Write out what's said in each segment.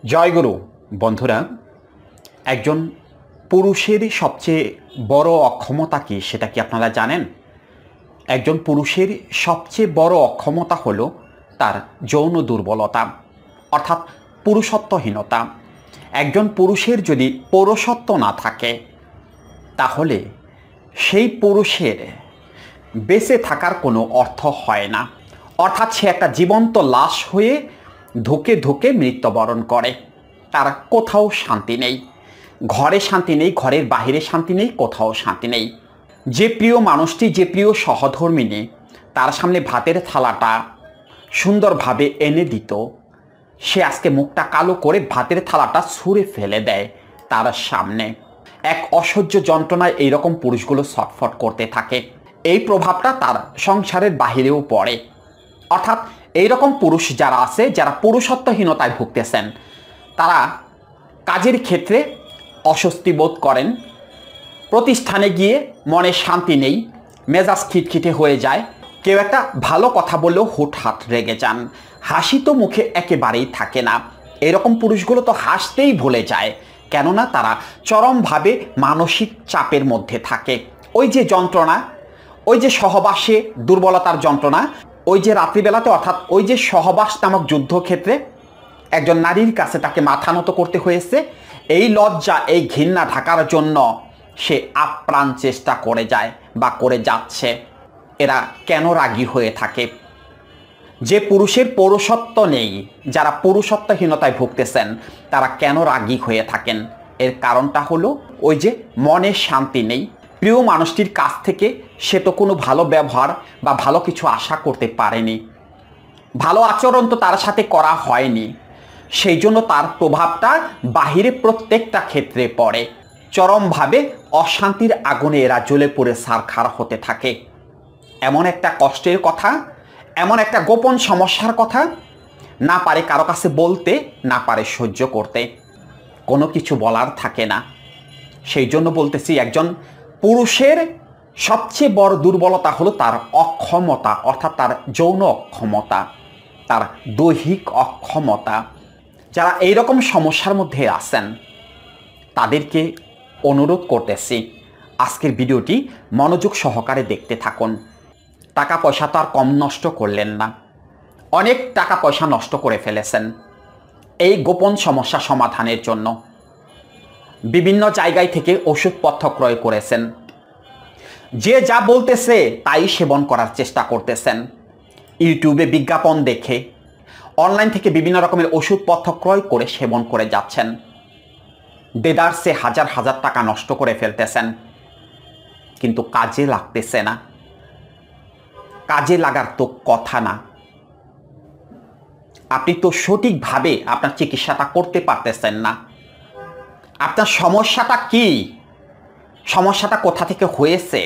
জয়গুরু বন্ধুরা, একজন পুরুষের সবচেয়ে বড় অক্ষমতা কি সেটা কি আপনারা জানেন? একজন পুরুষের সবচেয়ে বড় অক্ষমতা হলো তার যৌন দুর্বলতা, অর্থাৎ পুরুষত্বহীনতা। একজন পুরুষের যদি পৌরুষত্ব না থাকে তাহলে সেই পুরুষের বেঁচে থাকার কোনো অর্থ হয় না। অর্থাৎ সে একটা জীবন্ত লাশ হয়ে ধুকে ধুকে মৃত্যুবরণ করে। তার কোথাও শান্তি নেই, ঘরে শান্তি নেই, ঘরের বাহিরে শান্তি নেই, কোথাও শান্তি নেই। যে প্রিয় মানুষটি, যে প্রিয় সহধর্মিণী তার সামনে ভাতের থালাটা সুন্দরভাবে এনে দিত, সে আজকে মুখটা কালো করে ভাতের থালাটা ছুঁড়ে ফেলে দেয় তার সামনে। এক অসহ্য যন্ত্রণায় এইরকম পুরুষগুলো ছটফট করতে থাকে। এই প্রভাবটা তার সংসারের বাহিরেও পড়ে। অর্থাৎ এইরকম পুরুষ যারা আছে, যারা পুরুষত্বহীনতায় ভুগতেছেন, তারা কাজের ক্ষেত্রে অস্বস্তি বোধ করেন, প্রতিষ্ঠানে গিয়ে মনে শান্তি নেই, মেজাজ খিটখিটে হয়ে যায়, কেউ একটা ভালো কথা বললেও হুটহাট রেগে যান, হাসি তো মুখে একেবারেই থাকে না। এরকম পুরুষগুলো তো হাসতেই ভুলে যায়, কেননা তারা চরমভাবে মানসিক চাপের মধ্যে থাকে। ওই যে যন্ত্রণা, ওই যে সহবাসে দুর্বলতার যন্ত্রণা, ওই যে রাত্রিবেলাতে, অর্থাৎ ওই যে সহবাস নামক যুদ্ধক্ষেত্রে একজন নারীর কাছে তাকে মাথা নত করতে হয়েছে, এই লজ্জা, এই ঘৃণা ঢাকার জন্য সে আপ্রাণ চেষ্টা করে যায় বা করে যাচ্ছে। এরা কেন রাগী হয়ে থাকে? যে পুরুষের পৌরুষত্ব নেই, যারা পুরুষত্বহীনতায় ভুগতেছেন, তারা কেন রাগী হয়ে থাকেন? এর কারণটা হলো ওই যে মনে শান্তি নেই। প্রিয় মানুষটির কাছ থেকে সে তো কোনো ভালো ব্যবহার বা ভালো কিছু আশা করতে পারেনি, ভালো আচরণ তো তার সাথে করা হয়নি, সেই জন্য তার প্রভাবটা বাহিরে প্রত্যেকটা ক্ষেত্রে পড়ে। চরমভাবে অশান্তির আগুনে এরা জ্বলে পড়ে ছারখার হতে থাকে। এমন একটা কষ্টের কথা, এমন একটা গোপন সমস্যার কথা না পারে কারো কাছে বলতে, না পারে সহ্য করতে, কোনো কিছু বলার থাকে না। সেই জন্য বলতেছি, একজন পুরুষের সবচেয়ে বড় দুর্বলতা হলো তার অক্ষমতা, অর্থাৎ তার যৌন অক্ষমতা, তার দৈহিক অক্ষমতা। যারা এইরকম সমস্যার মধ্যে আছেন তাদেরকে অনুরোধ করতেছি, আজকের ভিডিওটি মনোযোগ সহকারে দেখতে থাকুন। টাকা পয়সা তো আর কম নষ্ট করলেন না, অনেক টাকা পয়সা নষ্ট করে ফেলেছেন এই গোপন সমস্যা সমাধানের জন্য। বিভিন্ন জায়গায় থেকে ওষুধপত্র ক্রয় করেছেন, যে যা বলতেছে তাই সেবন করার চেষ্টা করতেছেন। ইউটিউবে বিজ্ঞাপন দেখে, অনলাইন থেকে বিভিন্ন রকমের ওষুধপত্র ক্রয় করে সেবন করে যাচ্ছেন। দেদারসে হাজার হাজার টাকা নষ্ট করে ফেলতেছেন, কিন্তু কাজে লাগতেছে না। কাজে লাগার তো কথা না। আপনি তো সঠিকভাবে আপনার চিকিৎসাটা করতে পারতেছেন না। আপনার সমস্যাটা কি, সমস্যাটা কোথা থেকে হয়েছে,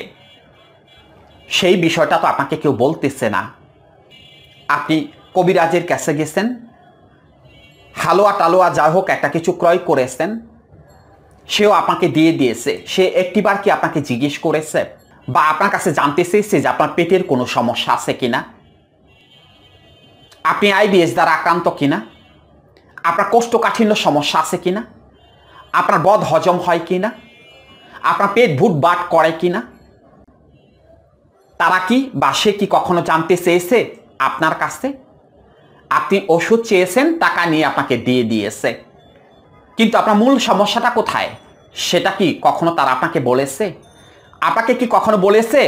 সেই বিষয়টা তো আপনাকে কেউ বলতেছে না। আপনি কবিরাজের কাছে গেছেন, হালুয়া টালুয়া যা হোক একটা কিছু ক্রয় করেছেন, সেও আপনাকে দিয়ে দিয়েছে। সে একটিবার কি আপনাকে জিজ্ঞেস করেছে বা আপনার কাছে জানতে চেয়েছে যে আপনার পেটের কোনো সমস্যা আছে কিনা, আপনি আইবিএস দ্বারা আক্রান্ত কিনা, আপনার কোষ্ঠকাঠিন্য সমস্যা আছে কিনা, আপনার বদ হজম হয় কিনা, আপনার পেট ভুট বাট করে কিনা? তারা কি বা সে কি কখনো জানতে চেয়েছে আপনার কাছে? আপনি ওষুধ চেয়েছেন, টাকা নিয়ে আপনাকে দিয়ে দিয়েছে, কিন্তু আপনার মূল সমস্যাটা কোথায় সেটা কি কখনো তারা আপনাকে বলেছে? আপনাকে কি কখনো বলেছে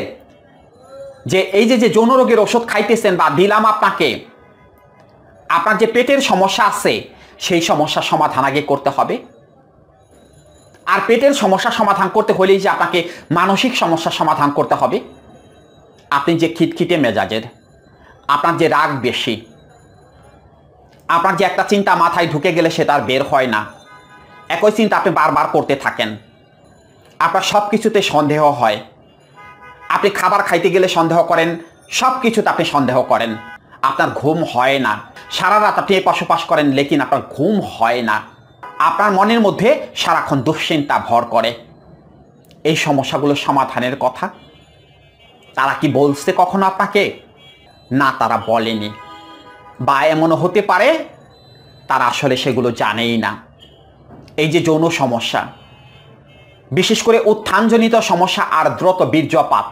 যে এই যে যে যৌন রোগের ওষুধ খাইতেছেন বা দিলাম আপনাকে, আপনার যে পেটের সমস্যা আছে সেই সমস্যার সমাধান আগে করতে হবে। আর পেটের সমস্যা সমাধান করতে হলেই যে আপনাকে মানসিক সমস্যার সমাধান করতে হবে। আপনি যে খিটখিটে মেজাজের, আপনার যে রাগ বেশি, আপনার যে একটা চিন্তা মাথায় ঢুকে গেলে সেটা আর বের হয় না, একই চিন্তা আপনি বারবার করতে থাকেন, আপনার সব কিছুতে সন্দেহ হয়, আপনি খাবার খাইতে গেলে সন্দেহ করেন, সব কিছুতে আপনি সন্দেহ করেন, আপনার ঘুম হয় না, সারা রাত আপনি এপাশ ওপাশ করেন, লেকিন আপনার ঘুম হয় না, আপনার মনের মধ্যে সারাক্ষণ দুশ্চিন্তা ভর করে। এই সমস্যাগুলো সমাধানের কথা তারা কি বলছে কখনো আপনাকে? না, তারা বলেনি। বা এমনও হতে পারে তারা আসলে সেগুলো জানেই না। এই যে যৌন সমস্যা, বিশেষ করে উত্থানজনিত সমস্যা আর দ্রুত বীর্যপাত,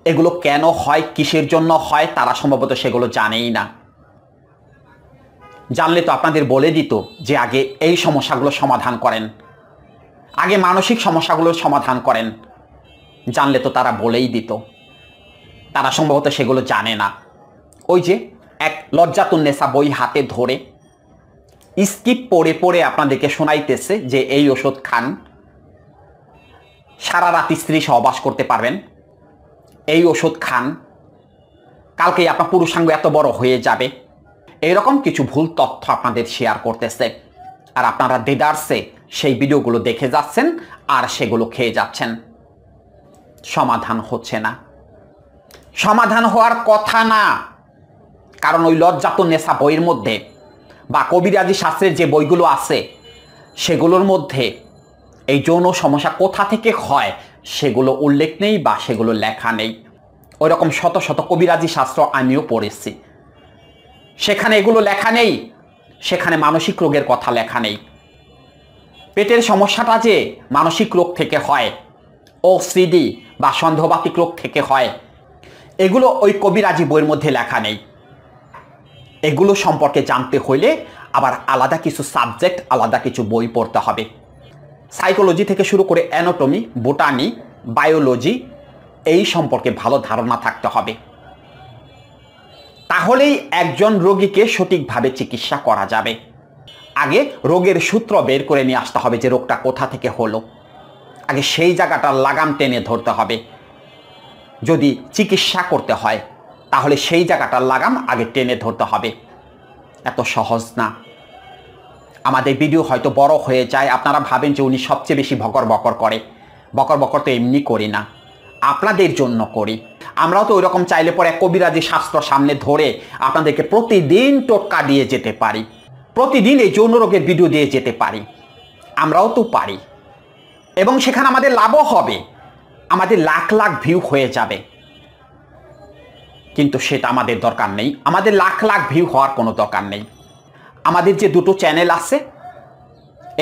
এগুলো কেন হয়, কিসের জন্য হয়, তারা সম্ভবত সেগুলো জানেই না। জানলে তো আপনাদের বলে দিত যে আগে এই সমস্যাগুলো সমাধান করেন, আগে মানসিক সমস্যাগুলোর সমাধান করেন। জানলে তো তারা বলেই দিত। তারা সম্ভবত সেগুলো জানে না। ওই যে এক লজ্জাতুন্নেসা বই হাতে ধরে স্কিপ পড়ে পড়ে আপনাদেরকে শোনাইতেছে যে এই ওষুধ খান, সারা রাত স্ত্রী সহবাস করতে পারবেন, এই ওষুধ খান, কালকেই আপনার পুরুষাঙ্গ এত বড় হয়ে যাবে। এরকম কিছু ভুল তথ্য আপনাদের শেয়ার করতেছে, আর আপনারা দেদারসে সেই ভিডিওগুলো দেখে যাচ্ছেন আর সেগুলো খেয়ে যাচ্ছেন। সমাধান হচ্ছে না, সমাধান হওয়ার কথা না। কারণ ওই লজ্জাতুন্নেসা বইয়ের মধ্যে বা কবিরাজি শাস্ত্রের যে বইগুলো আছে সেগুলোর মধ্যে এই যৌন সমস্যা কোথা থেকে হয় সেগুলো উল্লেখ নেই বা সেগুলো লেখা নেই। ওই রকম শত শত কবিরাজি শাস্ত্র আমিও পড়েছি, সেখানে এগুলো লেখা নেই। সেখানে মানসিক রোগের কথা লেখা নেই। পেটের সমস্যাটা যে মানসিক রোগ থেকে হয়, ওসিডি বা সন্দেহবাতিক রোগ থেকে হয়, এগুলো ওই কবিরাজি বইয়ের মধ্যে লেখা নেই। এগুলো সম্পর্কে জানতে হইলে আবার আলাদা কিছু সাবজেক্ট, আলাদা কিছু বই পড়তে হবে। সাইকোলজি থেকে শুরু করে অ্যানাটমি, বোটানি, বায়োলজি, এই সম্পর্কে ভালো ধারণা থাকতে হবে। তাহলেই একজন রোগীকে সঠিকভাবে চিকিৎসা করা যাবে। আগে রোগের সূত্র বের করে নিয়ে আসতে হবে যে রোগটা কোথা থেকে হলো। আগে সেই জায়গাটার লাগাম টেনে ধরতে হবে। যদি চিকিৎসা করতে হয় তাহলে সেই জায়গাটার লাগাম আগে টেনে ধরতে হবে। এত সহজ না। আমাদের ভিডিও হয়তো বড় হয়ে যায়, আপনারা ভাবেন যে উনি সবচেয়ে বেশি বকর বকর করে। বকর বকর তো এমনি করি না, আপনাদের জন্য করি। আমরাও তো ওইরকম চাইলে পরে কবিরাজি শাস্ত্র সামনে ধরে আপনাদেরকে প্রতিদিন টোটকা দিয়ে যেতে পারি, প্রতিদিন এই যৌন রোগের ভিডিও দিয়ে যেতে পারি। আমরাও তো পারি, এবং সেখানে আমাদের লাভও হবে, আমাদের লাখ লাখ ভিউ হয়ে যাবে। কিন্তু সেটা আমাদের দরকার নেই। আমাদের লাখ লাখ ভিউ হওয়ার কোনো দরকার নেই। আমাদের যে দুটো চ্যানেল আছে,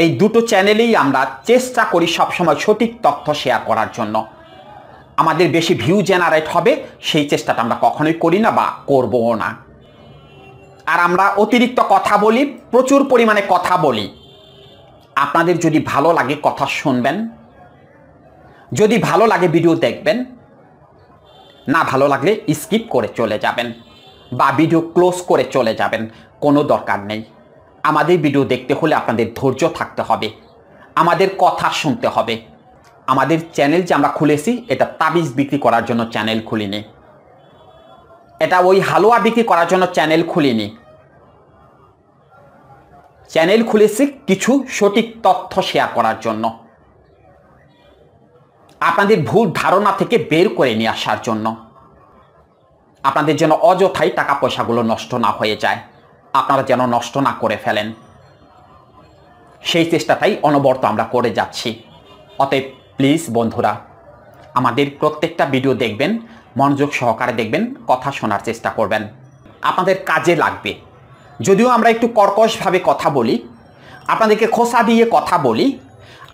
এই দুটো চ্যানেলেই আমরা চেষ্টা করি সবসময় সঠিক তথ্য শেয়ার করার জন্য। আমাদের বেশি ভিউ জেনারেট হবে সেই চেষ্টাটা আমরা কখনোই করি না বা করবও না। আর আমরা অতিরিক্ত কথা বলি, প্রচুর পরিমাণে কথা বলি। আপনাদের যদি ভালো লাগে কথা শুনবেন, যদি ভালো লাগে ভিডিও দেখবেন, না ভালো লাগলে স্কিপ করে চলে যাবেন বা ভিডিও ক্লোজ করে চলে যাবেন, কোনো দরকার নেই। আমাদের ভিডিও দেখতে হলে আপনাদের ধৈর্য থাকতে হবে, আমাদের কথা শুনতে হবে। আমাদের চ্যানেল যে আমরা খুলেছি, এটা তাবিজ বিক্রি করার জন্য চ্যানেল খুলিনি, এটা ওই হালুয়া বিক্রি করার জন্য চ্যানেল খুলিনি। চ্যানেল খুলেছি কিছু সঠিক তথ্য শেয়ার করার জন্য, আপনাদের ভুল ধারণা থেকে বের করে নিয়ে আসার জন্য, আপনাদের যেন অযথাই টাকা পয়সাগুলো নষ্ট না হয়ে যায়, আপনারা যেন নষ্ট না করে ফেলেন, সেই চেষ্টাটাই অনবরত আমরা করে যাচ্ছি। অতএব প্লিজ বন্ধুরা, আমাদের প্রত্যেকটা ভিডিও দেখবেন, মনোযোগ সহকারে দেখবেন, কথা শোনার চেষ্টা করবেন, আপনাদের কাজে লাগবে। যদিও আমরা একটু কর্কশভাবে কথা বলি, আপনাদেরকে খোসা দিয়ে কথা বলি,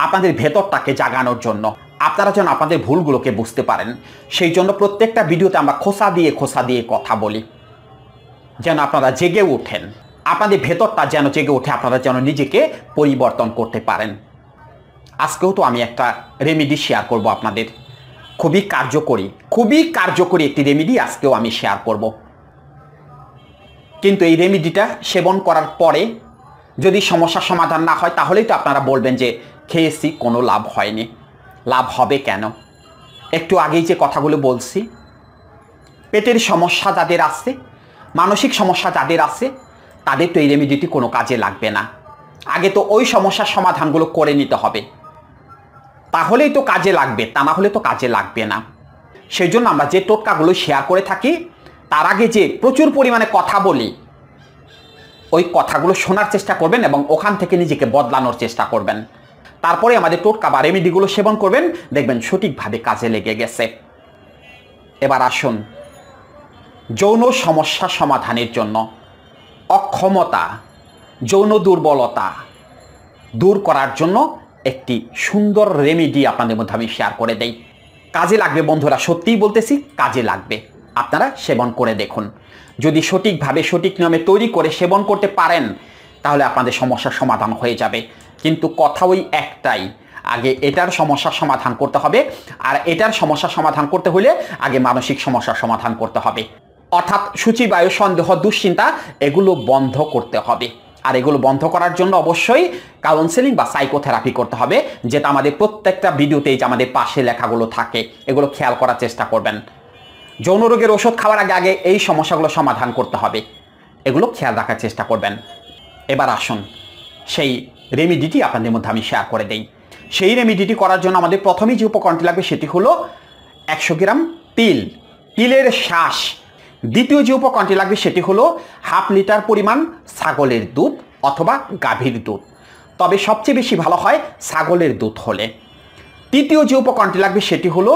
আপনাদের ভেতরটাকে জাগানোর জন্য, আপনারা যেন আপনাদের ভুলগুলোকে বুঝতে পারেন, সেই জন্য প্রত্যেকটা ভিডিওতে আমরা খোসা দিয়ে কথা বলি, যেন আপনারা জেগে ওঠেন, আপনাদের ভেতরটা যেন জেগে ওঠে, আপনারা যেন নিজেকে পরিবর্তন করতে পারেন। আজকেও তো আমি একটা রেমেডি শেয়ার করব আপনাদের, খুবই কার্যকরী একটি রেমেডি আজকেও আমি শেয়ার করব। কিন্তু এই রেমেডিটা সেবন করার পরে যদি সমস্যার সমাধান না হয়, তাহলেই তো আপনারা বলবেন যে খেয়েছি কোনো লাভ হয়নি। লাভ হবে কেন? একটু আগেই যে কথাগুলো বলছি, পেটের সমস্যা যাদের আছে, মানসিক সমস্যা যাদের আছে, তাদের তো এই রেমেডিটি কোনো কাজে লাগবে না। আগে তো ওই সমস্যার সমাধানগুলো করে নিতে হবে, তাহলেই তো কাজে লাগবে, তা না হলে তো কাজে লাগবে না। সেই জন্য আমরা যে টোটকাগুলো শেয়ার করে থাকি, তার আগে যে প্রচুর পরিমাণে কথা বলি, ওই কথাগুলো শোনার চেষ্টা করবেন এবং ওখান থেকে নিজেকে বদলানোর চেষ্টা করবেন। তারপরে আমাদের টোটকা বা রেমেডিগুলো সেবন করবেন, দেখবেন সঠিকভাবে কাজে লেগে গেছে। এবার আসুন যৌন সমস্যা সমাধানের জন্য অক্ষমতা, যৌন দুর্বলতা দূর করার জন্য একটি সুন্দর রেমেডি আপনাদের মধ্যে আমি শেয়ার করে দেই। কাজে লাগবে বন্ধুরা, সত্যিই বলতেছি কাজে লাগবে। আপনারা সেবন করে দেখুন। যদি সঠিকভাবে সঠিক নিয়মে তৈরি করে সেবন করতে পারেন তাহলে আপনাদের সমস্যার সমাধান হয়ে যাবে। কিন্তু কথা ওই একটাই, আগে এটার সমস্যার সমাধান করতে হবে, আর এটার সমস্যার সমাধান করতে হলে আগে মানসিক সমস্যার সমাধান করতে হবে। অর্থাৎ সূচিবায়ু, সন্দেহ, দুশ্চিন্তা এগুলো বন্ধ করতে হবে। আর এগুলো বন্ধ করার জন্য অবশ্যই কাউন্সেলিং বা সাইকোথেরাপি করতে হবে, যেটা আমাদের প্রত্যেকটা ভিডিওতেই যে আমাদের পাশে লেখাগুলো থাকে এগুলো খেয়াল করার চেষ্টা করবেন। যৌন রোগের ওষুধ খাওয়ার আগে আগে এই সমস্যাগুলো সমাধান করতে হবে, এগুলো খেয়াল রাখার চেষ্টা করবেন। এবার আসুন সেই রেমিডিটি আপনাদের মধ্যে আমি শেয়ার করে দেই। সেই রেমিডিটি করার জন্য আমাদের প্রথমেই যে উপকরণটি লাগবে সেটি হলো 100 গ্রাম তিল, তিলের শ্বাস। দ্বিতীয় যে উপকরণটি লাগবে সেটি হলো 1/2 লিটার পরিমাণ ছাগলের দুধ অথবা গাভীর দুধ, তবে সবচেয়ে বেশি ভালো হয় ছাগলের দুধ হলে। তৃতীয় যে উপকরণটি লাগবে সেটি হলো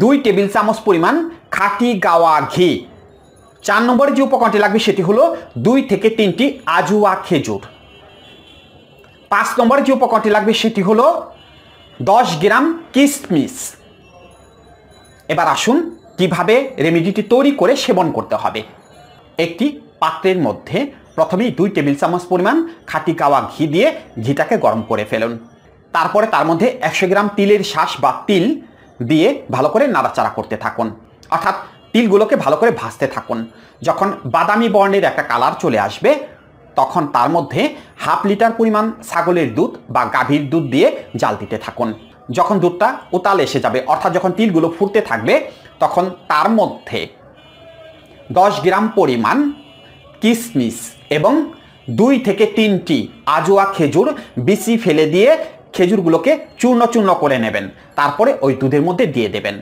2 টেবিল চামচ পরিমাণ খাঁটি গাওয়া ঘি। 4 নম্বরে যে উপকরণটি লাগবে সেটি হলো 2 থেকে 3টি আজুয়া খেজুর। 5 নম্বরে যে উপকরণটি লাগবে সেটি হলো 10 গ্রাম কিশমিশ। এবার আসুন কিভাবে রেমেডিটি তৈরি করে সেবন করতে হবে। একটি পাত্রের মধ্যে প্রথমেই 2 টেবিল চামচ পরিমাণ খাঁটি গাওয়া ঘি দিয়ে ঘিটাকে গরম করে ফেলুন। তারপরে তার মধ্যে 100 গ্রাম তিলের শ্বাস বা তিল দিয়ে ভালো করে নাড়াচাড়া করতে থাকুন, অর্থাৎ তিলগুলোকে ভালো করে ভাজতে থাকুন। যখন বাদামি বর্ণের একটা কালার চলে আসবে তখন তার মধ্যে 1/2 লিটার পরিমাণ ছাগলের দুধ বা গাভীর দুধ দিয়ে জাল দিতে থাকুন। যখন দুধটা উতাল এসে যাবে, অর্থাৎ যখন তিলগুলো ফুটতে থাকবে, তখন তার মধ্যে 10 গ্রাম পরিমাণ কিশমিশ এবং 2 থেকে 3টি আজোয়া খেজুর বিচি ফেলে দিয়ে খেজুরগুলোকে চূর্ণ চূর্ণ করে নেবেন। তারপরে ওই দুধের মধ্যে দিয়ে দেবেন।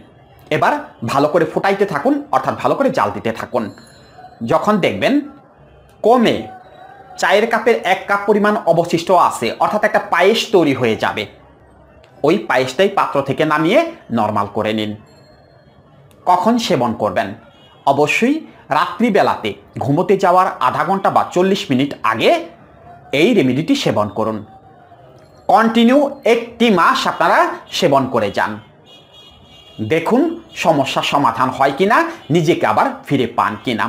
এবার ভালো করে ফুটাইতে থাকুন, অর্থাৎ ভালো করে জাল দিতে থাকুন। যখন দেখবেন কমে চায়ের কাপের 1 কাপ পরিমাণ অবশিষ্ট আছে, অর্থাৎ একটা পায়েস তৈরি হয়ে যাবে, ওই পায়েসটাই পাত্র থেকে নামিয়ে নরমাল করে নিন। কখন সেবন করবেন? অবশ্যই রাত্রিবেলাতে ঘুমোতে যাওয়ার আধা ঘন্টা বা 40 মিনিট আগে এই রেমেডিটি সেবন করুন। কন্টিনিউ 1 মাস আপনারা সেবন করে যান, দেখুন সমস্যার সমাধান হয় কিনা, নিজেকে আবার ফিরে পান কিনা।